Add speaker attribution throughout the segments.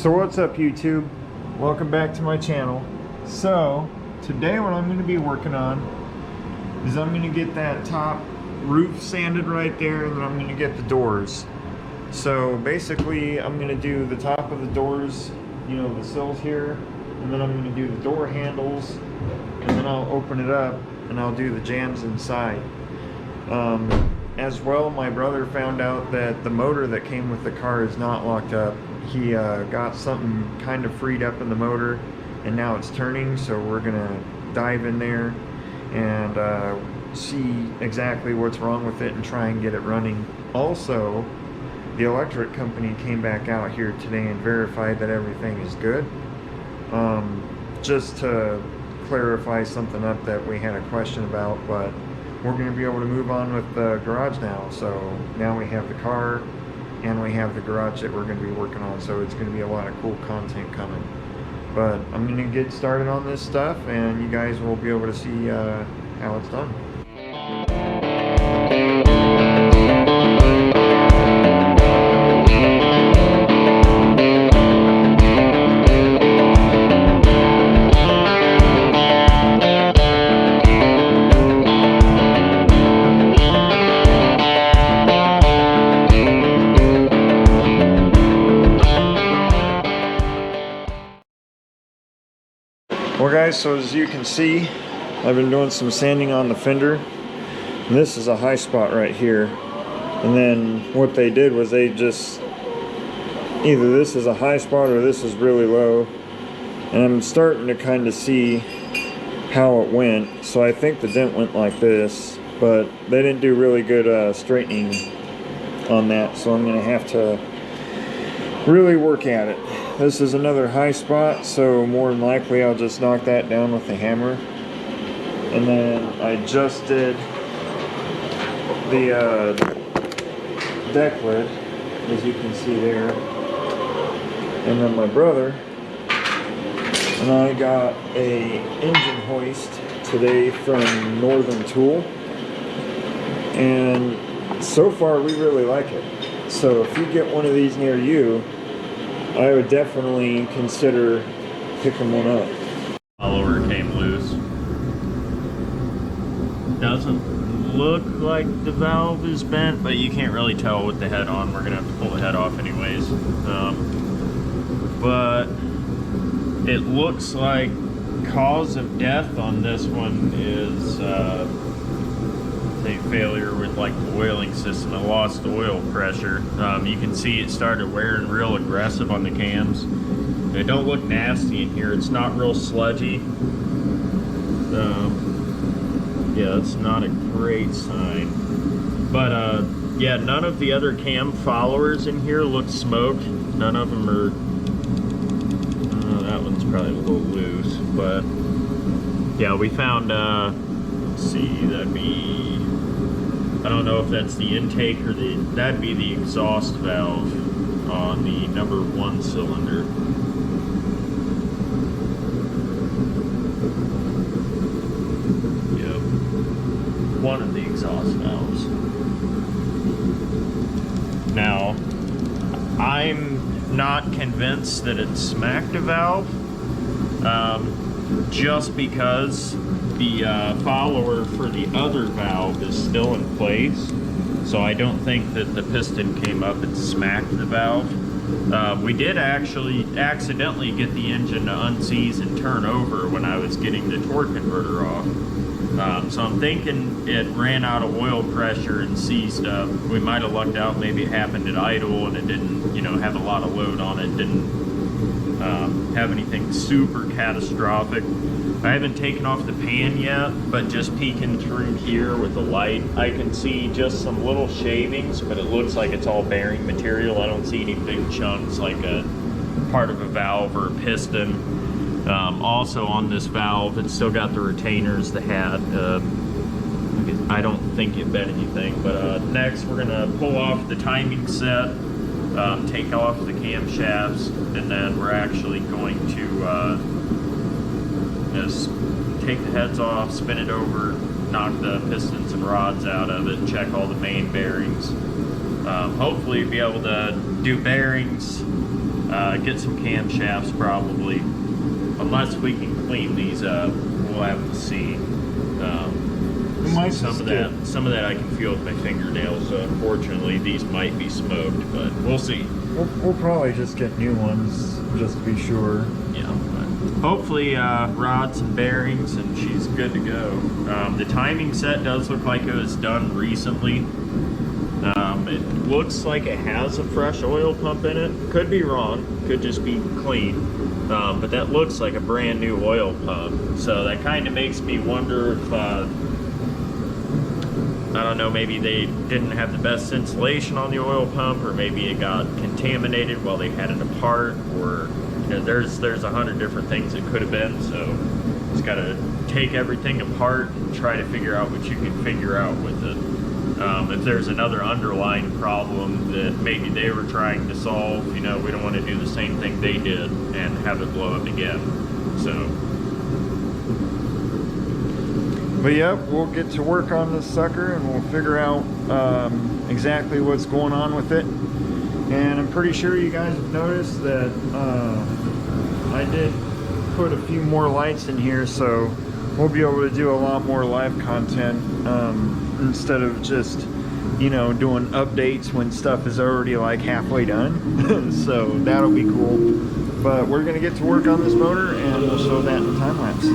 Speaker 1: So what's up, YouTube? Welcome back to my channel. So today what I'm going to be working on is I'm going to get that top roof sanded right there, and then I'm going to get the doors. So basically I'm going to do the top of the doors, you know, the sills here, and then I'm going to do the door handles, and then I'll open it up and I'll do the jambs inside. As well, my brother found out that the motor that came with the car is not locked up. He got something kind of freed up in the motor, and now it's turning, so we're gonna dive in there and see exactly what's wrong with it and try and get it running. Also, the electric company came back out here today and verified that everything is good. Just to clarify something up that we had a question about, but we're going to be able to move on with the garage now. So now we have the car and we have the garage that we're going to be working on, so it's going to be a lot of cool content coming. But I'm going to get started on this stuff, and you guys will be able to see how it's done. Well guys, so as you can see, I've been doing some sanding on the fender. And this is a high spot right here. And then what they did was they just, either this is a high spot or this is really low. And I'm starting to kind of see how it went. So I think the dent went like this, but they didn't do really good straightening on that. So I'm gonna have to really work at it. This is another high spot, so more than likely I'll just knock that down with the hammer. And then I just did the deck lid, as you can see there. And then my brother and I got a engine hoist today from Northern Tool, and so far we really like it. So if you get one of these near you, I would definitely consider picking one up.
Speaker 2: Follower came loose. Doesn't look like the valve is bent, but you can't really tell with the head on. We're gonna have to pull the head off anyways. But it looks like cause of death on this one is a failure with like the oiling system. It lost oil pressure. You can see it started wearing real aggressive on the cams. They don't look nasty in here. It's not real sludgy. Yeah, it's not a great sign. But yeah, none of the other cam followers in here look smoked. None of them are. That one's probably a little loose, but yeah, we found. Let's see, that'd be. I don't know if that's the intake or that'd be the exhaust valve on the number 1 cylinder. Yep, one of the exhaust valves. Now, I'm not convinced that it smacked a valve, just because the follower for the other valve is still in place, so I don't think that the piston came up and smacked the valve. We did actually accidentally get the engine to unseize and turn over when I was getting the torque converter off. So I'm thinking it ran out of oil pressure and seized up. We might have lucked out, maybe it happened at idle and it didn't, you know, have a lot of load on it, didn't have anything super catastrophic. I haven't taken off the pan yet, but just peeking through here with the light, I can see just some little shavings, but it looks like it's all bearing material. I don't see any big chunks like a part of a valve or a piston. Also on this valve, it's still got the retainers, the hat. I don't think it bent anything, but next we're gonna pull off the timing set, take off the camshafts, and then we're actually going to just take the heads off, spin it over, knock the pistons and rods out of it, check all the main bearings. Hopefully be able to do bearings, Get some camshafts probably. Unless we can clean these up, we'll have to see. Some of that I can feel with my fingernails. So unfortunately, these might be smoked, but we'll see.
Speaker 1: We'll probably just get new ones just to be sure.
Speaker 2: Yeah, but hopefully rods and bearings, and she's good to go. The timing set does look like it was done recently. It looks like it has a fresh oil pump in it. Could be wrong. Could just be clean. But that looks like a brand new oil pump. So that kind of makes me wonder if, I don't know, maybe they didn't have the best insulation on the oil pump, or maybe it got contaminated while they had it apart, or you know, there's 100 different things it could have been. So just got to take everything apart and try to figure out what you can figure out with it. If there's another underlying problem that maybe they were trying to solve, you know, we don't want to do the same thing they did and have it blow up again. So.
Speaker 1: But yeah, we'll get to work on this sucker and we'll figure out exactly what's going on with it. And I'm pretty sure you guys have noticed that I did put a few more lights in here, so we'll be able to do a lot more live content instead of just, you know, doing updates when stuff is already like halfway done. So that'll be cool. But we're gonna get to work on this motor and we'll show that in the time lapse.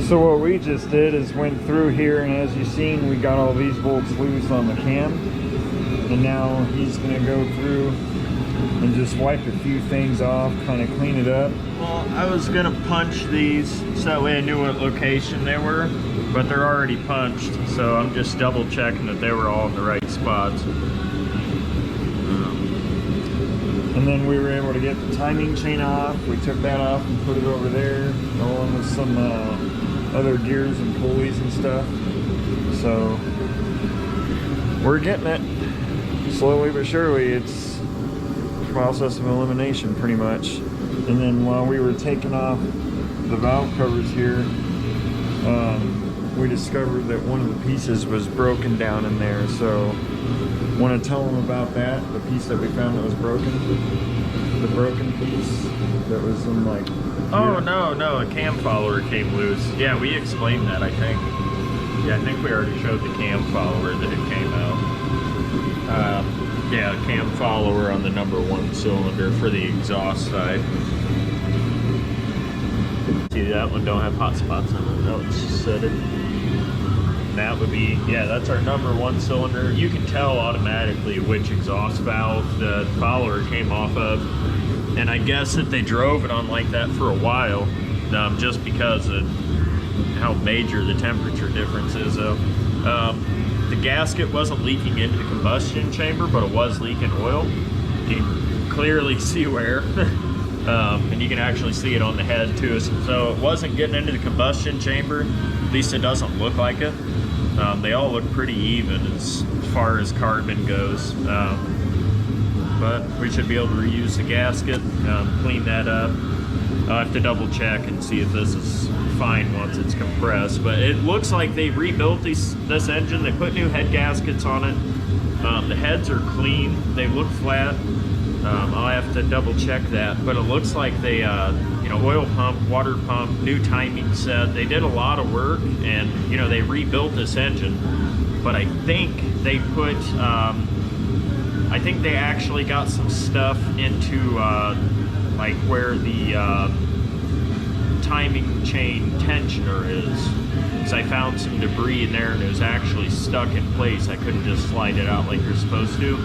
Speaker 1: So what we just did is went through here, and as you've seen, we got all these bolts loose on the cam, and now he's gonna go through and just wipe a few things off, kind of clean it up.
Speaker 2: Well, I was gonna punch these so that way I knew what location they were, but they're already punched, so I'm just double checking that they were all in the right spots.
Speaker 1: And then we were able to get the timing chain off. We took that off and put it over there, along with some other gears and pulleys and stuff. So we're getting it slowly but surely. It's a process of elimination pretty much. And then while we were taking off the valve covers here, we discovered that one of the pieces was broken down in there. So want to tell them about that, the piece that we found that was broken, the broken piece that was in like here.
Speaker 2: Oh no, a cam follower came loose. Yeah, we explained that, I think. Yeah, I think we already showed the cam follower that it came out. Yeah, cam follower on the #1 cylinder for the exhaust side. See, that one don't have hot spots on it. That one's set it. That would be, yeah, that's our #1 cylinder. You can tell automatically which exhaust valve the follower came off of. And I guess that they drove it on like that for a while, just because of how major the temperature difference is. The gasket wasn't leaking into the combustion chamber, but it was leaking oil. You can clearly see where. And you can actually see it on the head too. So it wasn't getting into the combustion chamber. At least it doesn't look like it. They all look pretty even as far as carbon goes. But we should be able to reuse the gasket, clean that up. I'll have to double check and see if this is fine once it's compressed. But it looks like they rebuilt this engine. They put new head gaskets on it. The heads are clean. They look flat. I'll have to double check that. But it looks like they, you know, oil pump, water pump, new timing set. They did a lot of work, and you know, they rebuilt this engine. But I think they put, I think they actually got some stuff into like where the timing chain tensioner is. Because I found some debris in there and it was actually stuck in place. I couldn't just slide it out like you're supposed to.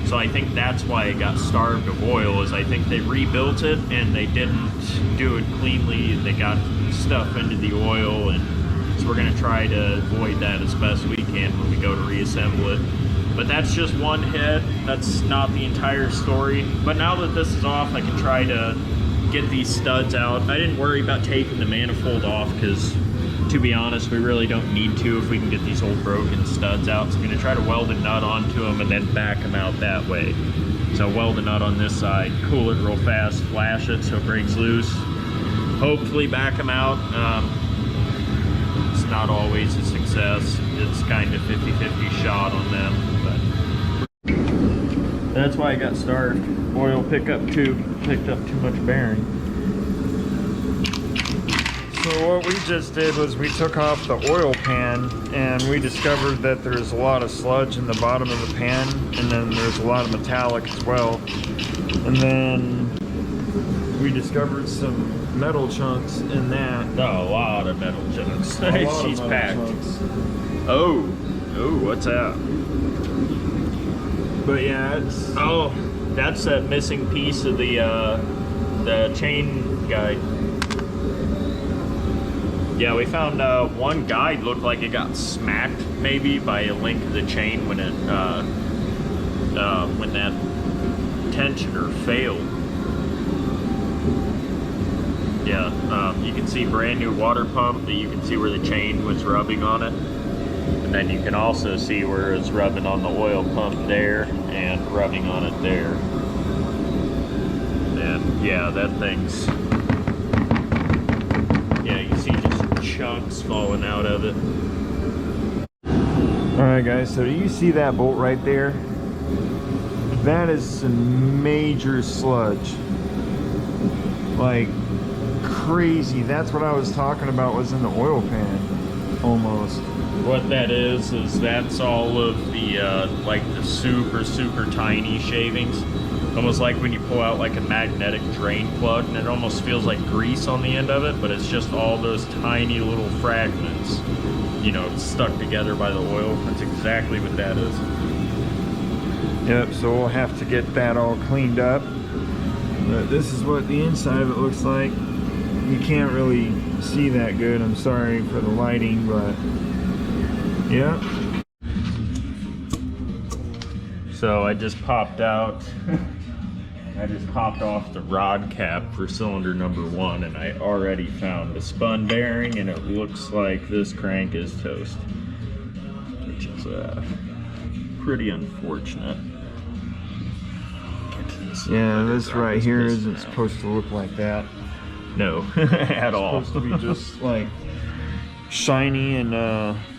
Speaker 2: So I think that's why it got starved of oil, is I think they rebuilt it and they didn't do it cleanly. They got stuff into the oil, and so we're gonna try to avoid that as best we can when we go to reassemble it. But that's just one head. That's not the entire story. But now that this is off, I can try to get these studs out. I didn't worry about taking the manifold off because, to be honest, we really don't need to if we can get these old broken studs out. So I'm gonna try to weld a nut onto them and then back them out that way. So weld a nut on this side, cool it real fast, flash it so it breaks loose. Hopefully back them out. It's not always a success. It's kind of 50-50 shot on them, but that's why I got starved. Oil pickup tube picked up too much bearing.
Speaker 1: So what we just did was we took off the oil pan, and we discovered that there's a lot of sludge in the bottom of the pan, and then there's a lot of metallic as well. And then we discovered some metal chunks in that.
Speaker 2: Oh, a lot of metal chunks. She's packed.
Speaker 1: Chunks.
Speaker 2: Oh, what's that?
Speaker 1: But yeah, it's...
Speaker 2: Oh, that's that missing piece of the chain guide. Yeah, we found one guide looked like it got smacked maybe by a link of the chain when it when that tensioner failed. Yeah, you can see brand new water pump that you can see where the chain was rubbing on it. And then you can also see where it's rubbing on the oil pump there and rubbing on it there. And yeah, that thing's, yeah, you see just chunks falling out of it.
Speaker 1: Alright guys, so do you see that bolt right there? That is some major sludge. Like crazy. That's what I was talking about, was in the oil pan almost.
Speaker 2: What that is that's all of the like the super tiny shavings, almost like when you pull out like a magnetic drain plug, and it almost feels like grease on the end of it, but it's just all those tiny little fragments, you know, stuck together by the oil. That's exactly what that is.
Speaker 1: Yep, so we'll have to get that all cleaned up. But this is what the inside of it looks like. You can't really see that good, I'm sorry for the lighting, but yeah.
Speaker 2: So I just popped out, I just popped off the rod cap for cylinder number 1, and I already found a spun bearing, and it looks like this crank is toast, which is pretty unfortunate.
Speaker 1: Yeah, this right here isn't supposed to look like that.
Speaker 2: No, at all.
Speaker 1: It's supposed to be just like shiny and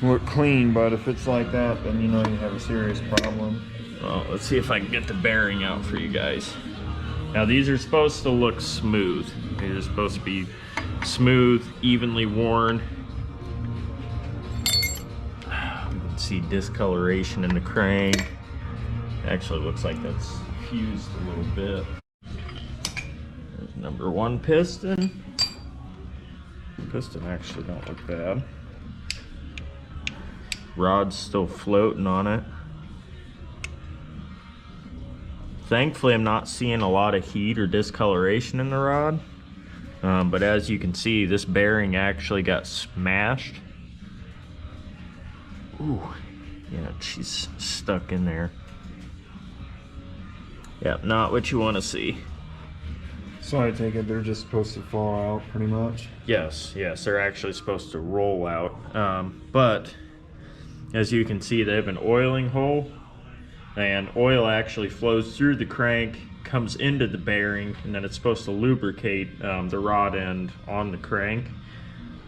Speaker 1: look clean, but if it's like that, then you know you have a serious problem.
Speaker 2: Well, let's see if I can get the bearing out for you guys. Now these are supposed to look smooth. They're supposed to be smooth, evenly worn. You can see discoloration in the crank. Actually looks like that's fused a little bit. There's number 1 piston. Piston actually don't look bad. Rod's still floating on it. Thankfully, I'm not seeing a lot of heat or discoloration in the rod. But as you can see, this bearing actually got smashed. Ooh, yeah, she's stuck in there. Yep, not what you want to see.
Speaker 1: So I take it they're just supposed to fall out pretty much?
Speaker 2: Yes, they're actually supposed to roll out. But as you can see, they have an oiling hole, and oil actually flows through the crank, comes into the bearing, and then it's supposed to lubricate the rod end on the crank.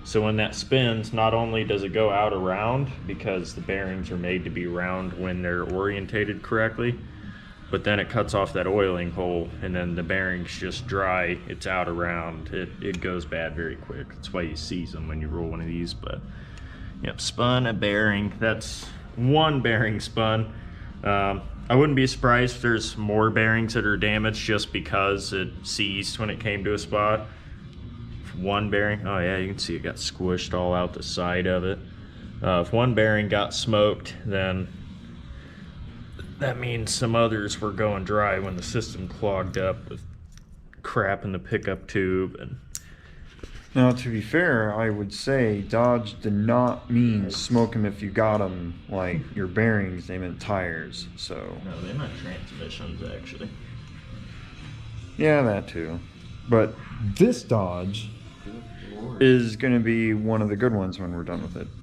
Speaker 2: So when that spins, not only does it go out around, because the bearings are made to be round when they're orientated correctly, but then it cuts off that oiling hole, and then the bearings just dry. It's out around. It goes bad very quick. That's why you seize them when you roll one of these. But yep, spun a bearing. That's one bearing spun. I wouldn't be surprised if there's more bearings that are damaged just because it seized when it came to a spot. One bearing, oh yeah, you can see it got squished all out the side of it. If one bearing got smoked, then that means some others were going dry when the system clogged up with crap in the pickup tube. And
Speaker 1: Now, to be fair, I would say Dodge did not mean smoke them if you got them like your bearings. They meant tires. So
Speaker 2: no, they meant transmissions actually.
Speaker 1: yeah, that too. But this Dodge is going to be one of the good ones when we're done with it.